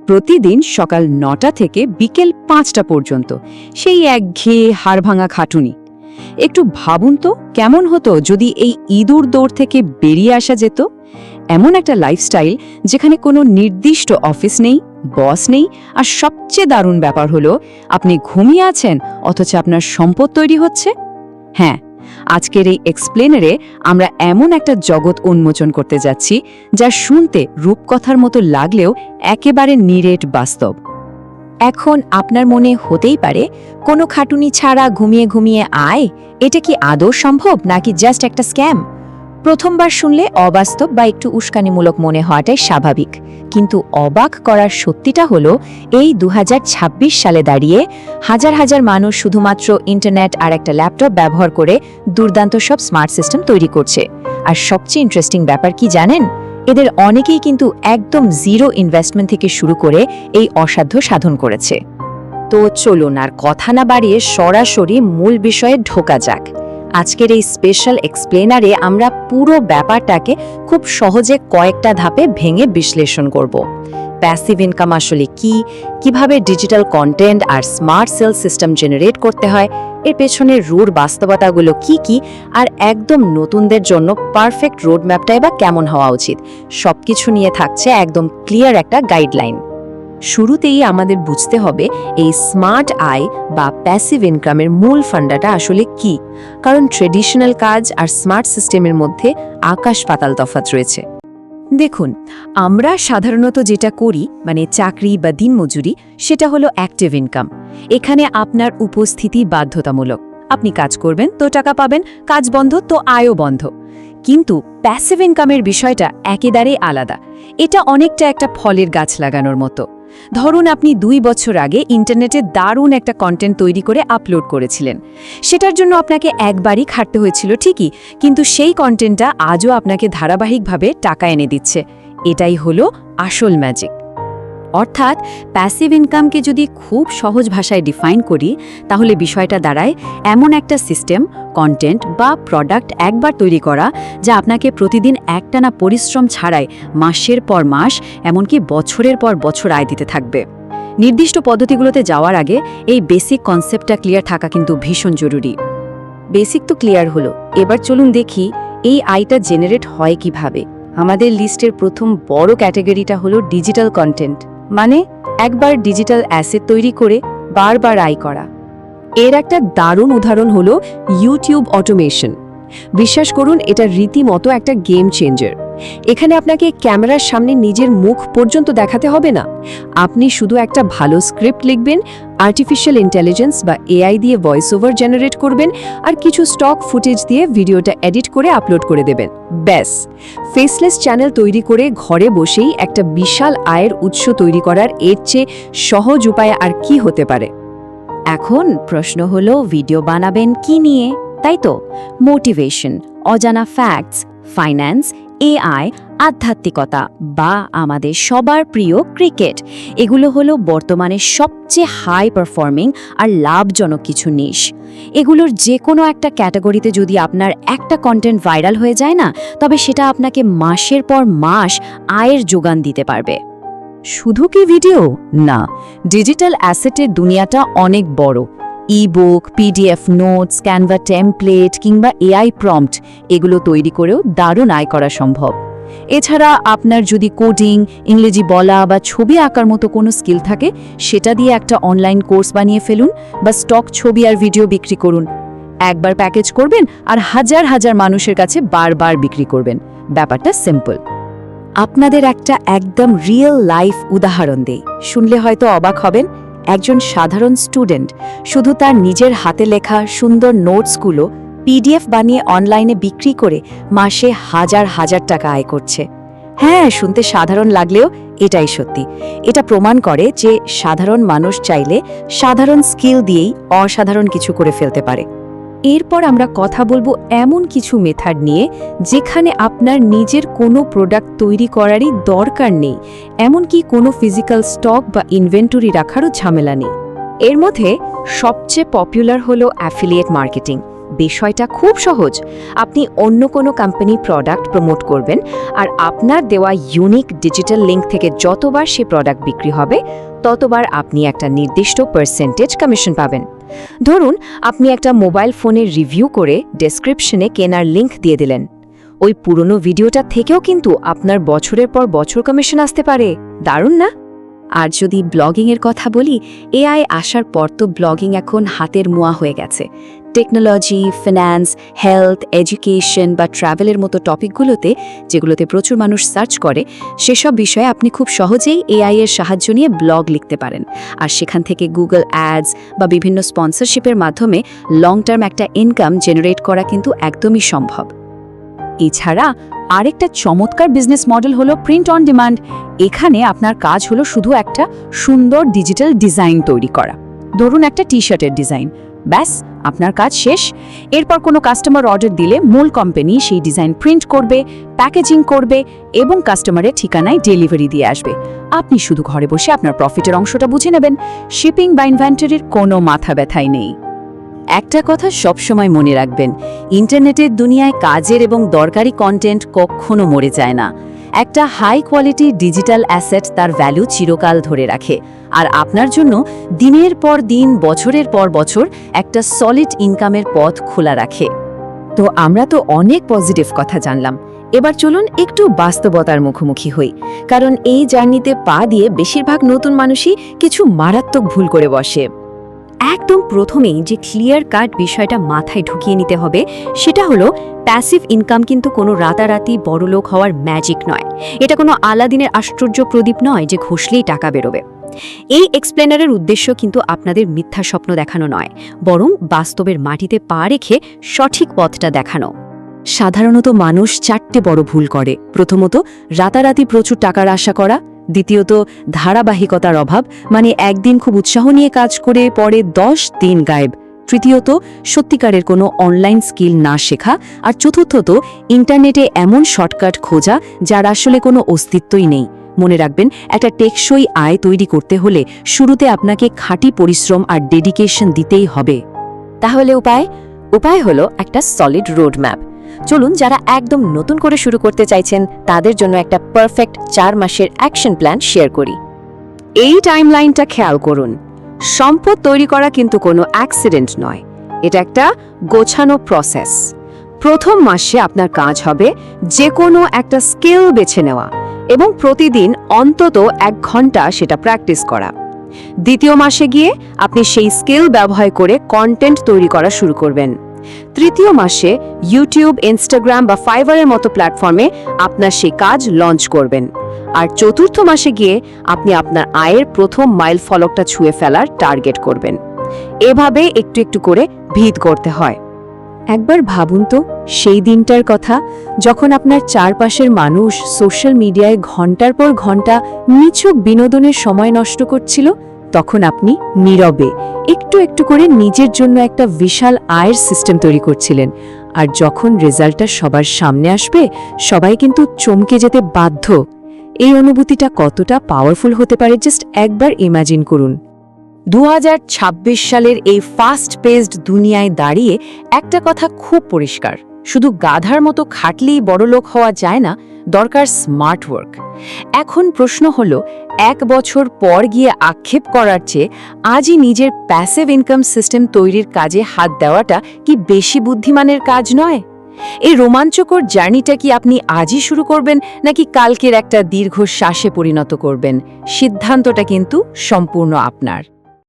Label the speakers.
Speaker 1: প্রতিদিন সকাল ৯টা থেকে বিকেল ৫টা পর্যন্ত সেই একঘেয়ে হাড়ভাঙা খাটুনি। একটু ভাবুন তো কেমন হতো যদি এই ইঁদুর দৌড় থেকে বেরিয়ে আসা যেত। এমন একটা লাইফস্টাইল যেখানে কোনো নির্দিষ্ট অফিস নেই, বস নেই, আর সবচেয়ে দারুণ ব্যাপার হলো আপনি ঘুমিয়ে আছেন অথচ আপনার সম্পদ তৈরি হচ্ছে। হ্যাঁ, আজকের এই এক্সপ্লেনারে আমরা এমন একটা জগৎ উন্মোচন করতে যাচ্ছি যা শুনতে রূপকথার মতো লাগলেও একেবারে নিরেট বাস্তব। এখন আপনার মনে হতেই পারে, কোনো খাটুনি ছাড়া ঘুমিয়ে ঘুমিয়ে আয়, এটা কি আদৌ সম্ভব নাকি জাস্ট একটা স্ক্যাম? প্রথমবার শুনলে অবাস্তব বা একটু উস্কানিমূলক মনে হওয়াটাই স্বাভাবিক, কিন্তু অবাক করার সত্যিটা হলো এই ২০২৬ সালে দাঁড়িয়ে হাজার হাজার মানুষ শুধুমাত্র ইন্টারনেট আর একটা ল্যাপটপ ব্যবহার করে দুর্দান্ত সব স্মার্ট সিস্টেম তৈরি করছে। আর সবচেয়ে ইন্টারেস্টিং ব্যাপার কি জানেন? এদের অনেকেই কিন্তু একদম জিরো ইনভেস্টমেন্ট থেকে শুরু করে এই অসাধ্য সাধন করেছে। তো চলুন আর কথা না বাড়িয়ে সরাসরি মূল বিষয়ে ঢোকা যাক। আজকের এই স্পেশাল এক্সপ্লেনারে আমরা পুরো ব্যাপারটাকে খুব সহজে কয়েকটা ধাপে ভেঙে বিশ্লেষণ করব। প্যাসিভ ইনকাম আসলে কি, কিভাবে ডিজিটাল কন্টেন্ট আর স্মার্ট সেল সিস্টেম জেনারেট করতে হয়, এর পেছনের রূঢ় বাস্তবতাগুলো কি, আর একদম নতুনদের জন্য পারফেক্ট রোডম্যাপটাই বা কেমন হওয়া উচিত, সবকিছু নিয়ে থাকছে একদম ক্লিয়ার একটা গাইডলাইন। শুরুতেই আমাদের বুঝতে হবে এই স্মার্ট আয় বা প্যাসিভ ইনকামের মূল ফান্ডাটা আসলে কি, কারণ ট্রেডিশনাল কাজ আর স্মার্ট সিস্টেমের মধ্যে আকাশ পাতাল তফাৎ রয়েছে। দেখুন, আমরা সাধারণত যেটা করি মানে চাকরি বা দিনমজুরি, সেটা হলো অ্যাক্টিভ ইনকাম। এখানে আপনার উপস্থিতি বাধ্যতামূলক, আপনি কাজ করবেন তো টাকা পাবেন, কাজ বন্ধ তো আয়ও বন্ধ। কিন্তু প্যাসিভ ইনকামের বিষয়টা একেবারেই আলাদা। এটা অনেকটা একটা ফলের গাছ লাগানোর মতো। ধরুন আপনি ২ বছর আগে ইন্টারনেটে দারুণ একটা কন্টেন্ট তৈরি করে আপলোড করেছিলেন। সেটার জন্য আপনাকে একবারই খাটতে হয়েছিল ঠিকই, কিন্তু সেই কন্টেন্টটা আজও আপনাকে ধারাবাহিকভাবে টাকা এনে দিচ্ছে। এটাই হলো আসল ম্যাজিক। অর্থাৎ প্যাসিভ ইনকামকে যদি খুব সহজ ভাষায় ডিফাইন করি, তাহলে বিষয়টা দাঁড়ায় এমন একটা সিস্টেম, কন্টেন্ট বা প্রোডাক্ট একবার তৈরি করা যা আপনাকে প্রতিদিন একটানা পরিশ্রম ছাড়াই মাসের পর মাস, এমনকি বছরের পর বছর আয় দিতে থাকবে। নির্দিষ্ট পদ্ধতিগুলোতে যাওয়ার আগে এই বেসিক কনসেপ্টটা ক্লিয়ার থাকা কিন্তু ভীষণ জরুরি। বেসিক তো ক্লিয়ার হলো, এবার চলুন দেখি এই আয়টা জেনারেট হয় কিভাবে। আমাদের লিস্টের প্রথম বড় ক্যাটাগরিটা হলো ডিজিটাল কন্টেন্ট, মানে একবার ডিজিটাল অ্যাসেট তৈরি করে বারবার আয় করা। এর একটা দারুণ উদাহরণ হলো ইউটিউব অটোমেশন। বিশ্বাস করুন, এটা রীতিমতো একটা গেম চেঞ্জার। এখানে আপনাকে ক্যামেরার সামনে নিজের মুখ পর্যন্ত দেখাতে হবে না। আপনি শুধু একটা ভালো স্ক্রিপ্ট লিখবেন, আর্টিফিশিয়াল ইন্টেলিজেন্স বা এআই দিয়ে ভয়েস ওভার জেনারেট করবেন, আর কিছু স্টক ফুটেজ দিয়ে ভিডিওটা এডিট করে আপলোড করে দেবেন। ব্যাস, ফেসলেস চ্যানেল তৈরি করে ঘরে বসেই একটা বিশাল আয়ের উৎস তৈরি করার এর চেয়ে সহজ উপায় আর কি হতে পারে? এখন প্রশ্ন হলো, ভিডিও বানাবেন কি নিয়ে, তাই তো? মোটিভেশন, অজানা ফ্যাক্টস, ফাইন্যান্স, এআই, আধ্যাত্মিকতা বা আমাদের সবার প্রিয় ক্রিকেট, এগুলো হলো বর্তমানে সবচেয়ে হাই পারফর্মিং আর লাভজনক কিছু নিশ। এগুলোর যে কোনো একটা ক্যাটাগরিতে যদি আপনার একটা কন্টেন্ট ভাইরাল হয়ে যায় না, তবে সেটা আপনাকে মাসের পর মাস আয়ের যোগান দিতে পারবে। শুধু কি ভিডিও না, ডিজিটাল অ্যাসেটের দুনিয়াটা অনেক বড়। Ebook, PDF notes, Canva template কিংবা এআই প্রম্পট, এগুলো তৈরি করেও দারুণ আয় করা সম্ভব। এছাড়া আপনার যদি কোডিং, ইংরেজি বলা বা ছবি আঁকার মতো কোনো স্কিল থাকে, সেটা দিয়ে একটা অনলাইন কোর্স বানিয়ে ফেলুন বা স্টক ছবি আর ভিডিও বিক্রি করুন। একবার প্যাকেজ করবেন আর হাজার হাজার মানুষের কাছে বারবার বিক্রি করবেন। ব্যাপারটা সিম্পল। আপনাদের একটা একদম রিয়েল লাইফ উদাহরণ দেই, শুনলে হয়তো অবাক হবেন। একজন সাধারণ স্টুডেন্ট শুধু তার নিজের হাতে লেখা সুন্দর নোটসগুলো পিডিএফ বানিয়ে অনলাইনে বিক্রি করে মাসে হাজার হাজার টাকা আয় করছে। হ্যাঁ, শুনতে সাধারণ লাগলেও এটাই সত্যি। এটা প্রমাণ করে যে সাধারণ মানুষ চাইলে সাধারণ স্কিল দিয়েই অসাধারণ কিছু করে ফেলতে পারে। এরপর আমরা কথা বলবো এমন কিছু মেথড নিয়ে যেখানে আপনার নিজের কোনো প্রোডাক্ট তৈরি করারই দরকার নেই, এমনকি কোনো ফিজিক্যাল স্টক বা ইনভেন্টরি রাখারও ঝামেলা নেই। এর মধ্যে সবচেয়ে পপুলার হলো অ্যাফিলিয়েট মার্কেটিং বিষয়টা খুব সহজ। আপনি অন্য কোনো কোম্পানি প্রোডাক্ট প্রমোট করবেন, আর আপনার দেওয়া ইউনিক ডিজিটাল লিঙ্ক থেকে যতবার সে প্রোডাক্ট বিক্রি হবে ততবার আপনি একটা নির্দিষ্ট পার্সেন্টেজ কমিশন পাবেন। ধরুন আপনি একটা মোবাইল ফোনের রিভিউ করে ডেসক্রিপশনে কেনার লিঙ্ক দিয়ে দিলেন। ওই পুরনো ভিডিওটা থেকেও কিন্তু আপনার বছরের পর বছর কমিশন আসতে পারে। দারুণ না? আর যদি ব্লগিংয়ের কথা বলি, এআই আসার পর তো ব্লগিং এখন হাতের মোয়া হয়ে গেছে। টেকনোলজি, ফিন্যান্স, হেলথ, এডুকেশন বা ট্রাভেলের মতো টপিকগুলোতে, যেগুলোতে প্রচুর মানুষ সার্চ করে, সেসব বিষয়ে আপনি খুব সহজেই এআই এর সাহায্য নিয়ে ব্লগ লিখতে পারেন। আর সেখান থেকে গুগল অ্যাডস বা বিভিন্ন স্পন্সরশিপের মাধ্যমে লং টার্ম একটা ইনকাম জেনারেট করা কিন্তু একদমই সম্ভব। এছাড়া আরেকটা চমৎকার বিজনেস মডেল হলো প্রিন্ট অন ডিমান্ড। এখানে আপনার কাজ হলো শুধু একটা সুন্দর ডিজিটাল ডিজাইন তৈরি করা। ধরুন একটা টি-শার্টের ডিজাইন, ব্যাস আপনার কাজ শেষ। এরপর কোনো কাস্টমার অর্ডার দিলে মূল কোম্পানি সেই ডিজাইন প্রিন্ট করবে, প্যাকেজিং করবে এবং কাস্টমারের ঠিকানায় ডেলিভারি দিয়ে আসবে। আপনি শুধু ঘরে বসে আপনার প্রফিটের অংশটা বুঝে নেবেন। শিপিং বা ইনভেন্টরির কোনো মাথা ব্যথাই নেই। একটা কথা সবসময় মনে রাখবেন, ইন্টারনেটের দুনিয়ায় কাজের এবং দরকারি কন্টেন্ট কখনো মরে যায় না। একটা হাই কোয়ালিটি ডিজিটাল অ্যাসেট তার ভ্যালু চিরকাল ধরে রাখে, আর আপনার জন্য দিনের পর দিন, বছরের পর বছর একটা সলিড ইনকামের পথ খোলা রাখে। তো আমরা তো অনেক পজিটিভ কথা জানলাম, এবার চলুন একটু বাস্তবতার মুখোমুখি হই। কারণ এই জার্নিতে পা দিয়ে বেশিরভাগ নতুন মানুষই কিছু মারাত্মক ভুল করে বসে। একদম প্রথমেই যে ক্লিয়ার কাট বিষয়টা মাথায় ঢুকিয়ে নিতে হবে সেটা হলো, প্যাসিভ ইনকাম কিন্তু কোনো রাতারাতি বড়লোক হওয়ার ম্যাজিক নয়। এটা কোনো আলাদিনের আশ্চর্য প্রদীপ নয় যে ঘষলেই টাকা বেরোবে। এই এক্সপ্লেনারের উদ্দেশ্য কিন্তু আপনাদের মিথ্যা স্বপ্ন দেখানো নয়, বরং বাস্তবের মাটিতে পা রেখে সঠিক পথটা দেখানো। সাধারণত মানুষ 4টে বড় ভুল করে। প্রথমত, রাতারাতি প্রচুর টাকার আশা করা। দ্বিতীয়ত, ধারাবাহিকতার অভাব, মানে একদিন খুব উৎসাহ নিয়ে কাজ করে পরে 10 দিন গায়েব। তৃতীয়ত, সত্যিকারের কোনো অনলাইন স্কিল না শেখা। আর চতুর্থত, ইন্টারনেটে এমন শর্টকাট খোঁজা যার আসলে কোনো অস্তিত্বই নেই। মনে রাখবেন, একটা টেকসই আয় তৈরি করতে হলে শুরুতে আপনাকে খাঁটি পরিশ্রম আর ডেডিকেশন দিতেই হবে। তাহলে উপায় হলো একটা সলিড রোড ম্যাপ। চলুন, যারা একদম নতুন করে শুরু করতে চাইছেন তাদের জন্য একটা পারফেক্ট 4 মাসের অ্যাকশন প্ল্যান শেয়ার করি। এই টাইমলাইনটা খেয়াল করুন। সম্পদ তৈরি করা কিন্তু কোনো অ্যাক্সিডেন্ট নয়, এটা একটা গোছানো প্রসেস। প্রথম মাসে আপনার কাজ হবে যে কোনো একটা স্কিল বেছে নেওয়া এবং প্রতিদিন অন্তত 1 ঘন্টা সেটা প্র্যাকটিস করা। দ্বিতীয় মাসে গিয়ে আপনি সেই স্কিল ব্যবহার করে কন্টেন্ট তৈরি করা শুরু করবেন। তৃতীয় মাসে ইউটিউব, ইনস্টাগ্রাম বা ফাইবারের মতো প্ল্যাটফর্মে আপনার সেই কাজ লঞ্চ করবেন। আর চতুর্থ মাসে গিয়ে আপনি আপনার আয়ের প্রথম মাইল ফলকটা ছুঁয়ে ফেলার টার্গেট করবেন। এভাবে একটু একটু করে ভিত করতে হয়। একবার ভাবুন তো সেই দিনটার কথা, যখন আপনার চারপাশের মানুষ সোশ্যাল মিডিয়ায় ঘন্টার পর ঘন্টা নিছক বিনোদনের সময় নষ্ট করছিল, তখন আপনি নীরবে একটু একটু করে নিজের জন্য একটা বিশাল আয়ের সিস্টেম তৈরি করছিলেন। আর যখন রেজাল্টটা সবার সামনে আসবে, সবাই কিন্তু চমকে যেতে বাধ্য। এই অনুভূতিটা কতটা পাওয়ারফুল হতে পারে জাস্ট একবার ইমাজিন করুন। 2026 সালের এই ফাস্ট পেসড দুনিয়ায় দাঁড়িয়ে একটা কথা খুব পরিষ্কার, শুধু গাধার মতো খাটলেই বড়লোক হওয়া যায় না, দরকার স্মার্ট ওয়ার্ক। এখন প্রশ্ন হলো, 1 বছর পর গিয়ে আক্ষেপ করার চেয়ে আজই নিজের প্যাসিভ ইনকাম সিস্টেম তৈরির কাজে হাত দেওয়াটা কি বেশি বুদ্ধিমানের কাজ নয়? এই রোমাঞ্চকর জার্নিটা কি আপনি আজই শুরু করবেন, নাকি কালকের একটা দীর্ঘ শ্বাসে পরিণত করবেন? সিদ্ধান্তটা কিন্তু সম্পূর্ণ আপনার।